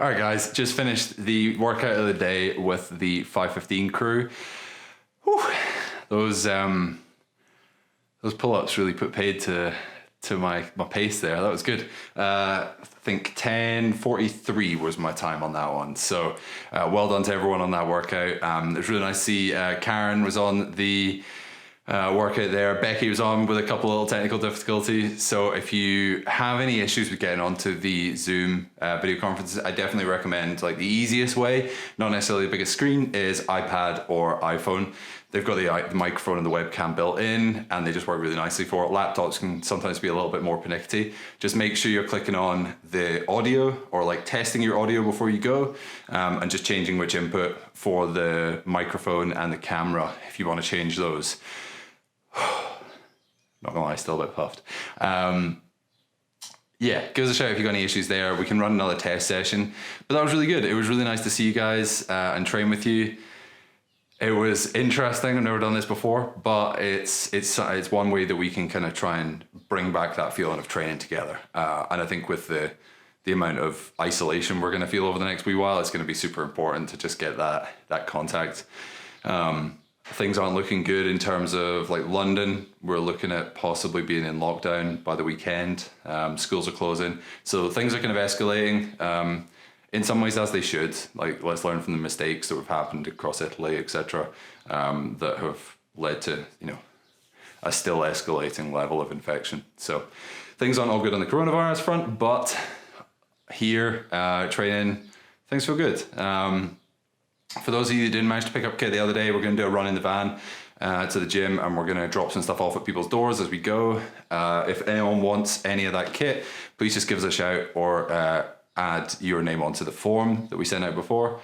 All right, guys, just finished the workout of the day with the 515 crew. Whew. Those pull-ups really put paid to my pace there. That was good. I think 10:43 was my time on that one. So well done to everyone on that workout. It was really nice to see Karen was on the workout there. Becky was on with a couple of little technical difficulties. So if you have any issues with getting onto the Zoom video conferences, I definitely recommend like the easiest way, not necessarily the biggest screen, is iPad or iPhone. They've got the microphone and the webcam built in, and they just work really nicely for it. Laptops can sometimes be a little bit more pernickety. Just make sure you're clicking on the audio or like testing your audio before you go, and just changing which input for the microphone and the camera if you want to change those. Not gonna lie, still a bit puffed. Yeah, give us a shout if you've got any issues there. We can run another test session. But that was really good. It was really nice to see you guys and train with you. It was interesting. I've never done this before, but it's one way that we can kind of try and bring back that feeling of training together. And I think with the amount of isolation we're going to feel over the next wee while, it's going to be super important to just get that contact. Things aren't looking good in terms of like London. We're looking at possibly being in lockdown by the weekend. Schools are closing, so things are kind of escalating. In some ways, as they should. Like, let's learn from the mistakes that have happened across Italy, etc., that have led to, a still escalating level of infection. So things aren't all good on the coronavirus front, but here, training, things feel good. For those of you that didn't manage to pick up kit the other day, we're going to do a run in the van to the gym, and we're going to drop some stuff off at people's doors as we go. If anyone wants any of that kit, please just give us a shout or add your name onto the form that we sent out before.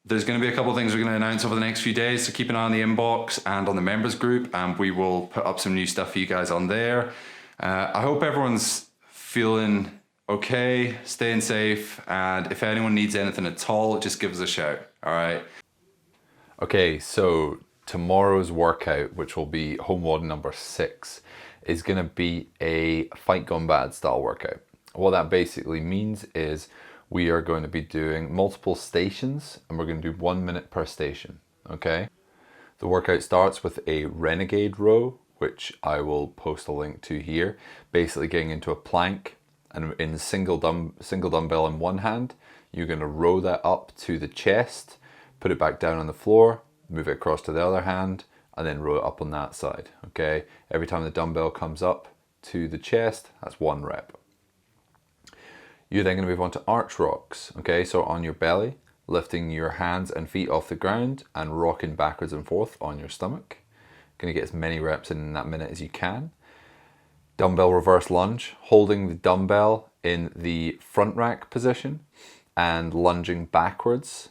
There's going to be a couple of things we're going to announce over the next few days, so keep an eye on the inbox and on the members group, and we will put up some new stuff for you guys on there. I hope everyone's feeling okay, staying safe, and if anyone needs anything at all, just give us a shout, all right? Okay, so tomorrow's workout, which will be HomeWOD number 6, is going to be a Fight Gone Bad style workout. What that basically means is we are going to be doing multiple stations, and we're going to do 1 minute per station, okay? The workout starts with a renegade row, which I will post a link to here, basically getting into a plank, and in single dumbbell in one hand, you're going to row that up to the chest, put it back down on the floor, move it across to the other hand, and then row it up on that side, okay? Every time the dumbbell comes up to the chest, that's 1 rep. You're then going to move on to arch rocks, okay? So on your belly, lifting your hands and feet off the ground and rocking backwards and forth on your stomach. Going to get as many reps in that minute as you can. Dumbbell reverse lunge, holding the dumbbell in the front rack position and lunging backwards,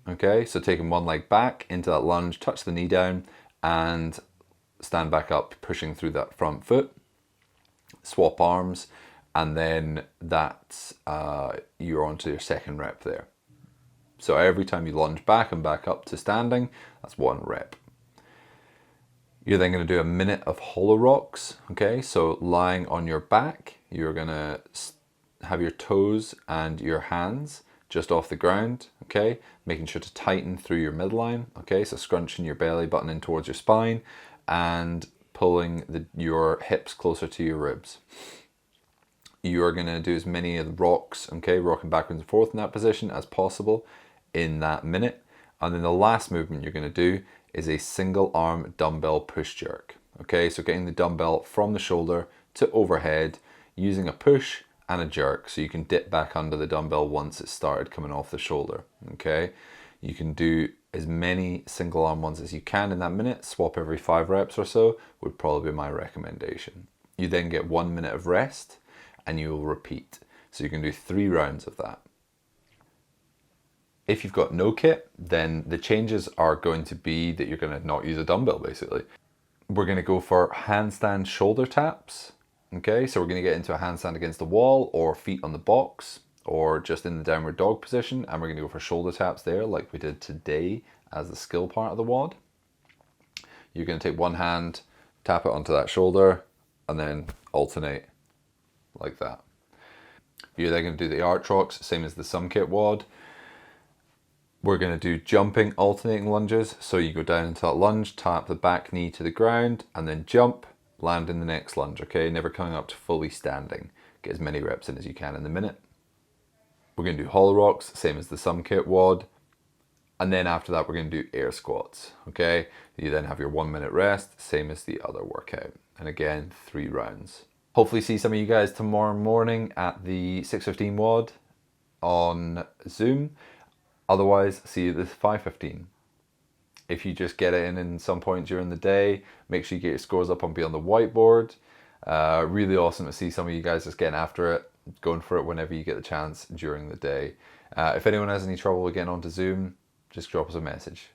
okay? So taking one leg back into that lunge, touch the knee down and stand back up, pushing through that front foot. Swap arms. And then that's, you're on to your second rep there. So every time you lunge back and back up to standing, that's 1 rep. You're then going to do a minute of hollow rocks, okay? So lying on your back, you're going to have your toes and your hands just off the ground, okay? Making sure to tighten through your midline, okay? So scrunching your belly button in towards your spine and pulling your hips closer to your ribs. You are going to do as many of the rocks, okay, rocking backwards and forth in that position as possible in that minute. And then the last movement you're going to do is a single arm dumbbell push jerk. Okay, so getting the dumbbell from the shoulder to overhead, using a push and a jerk, so you can dip back under the dumbbell once it's started coming off the shoulder. Okay, you can do as many single arm ones as you can in that minute. Swap every 5 reps or so would probably be my recommendation. You then get 1 minute of rest, and you will repeat. So you can do 3 rounds of that. If you've got no kit, then the changes are going to be that you're going to not use a dumbbell, basically. We're going to go for handstand shoulder taps. Okay, so we're going to get into a handstand against the wall or feet on the box or just in the downward dog position, and we're going to go for shoulder taps there like we did today as the skill part of the WOD. You're going to take one hand, tap it onto that shoulder, and then alternate like that. If You're then going to do the arch rocks, same as the sum kit WOD. We're going to do jumping alternating lunges. So you go down into that lunge, tap the back knee to the ground, and then jump, land in the next lunge, okay? Never coming up to fully standing. Get as many reps in as you can in the minute. We're going to do hollow rocks, same as the sum kit WOD. And then after that, we're going to do air squats, okay? You then have your 1 minute rest, same as the other workout. And again, 3 rounds. Hopefully see some of you guys tomorrow morning at the 6:15 WOD on Zoom. Otherwise, see you at the 5:15. If you just get it in some point during the day, make sure you get your scores up on Beyond the Whiteboard. Really awesome to see some of you guys just getting after it, going for it whenever you get the chance during the day. If anyone has any trouble getting onto Zoom, just drop us a message.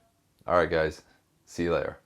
All right, guys. See you later.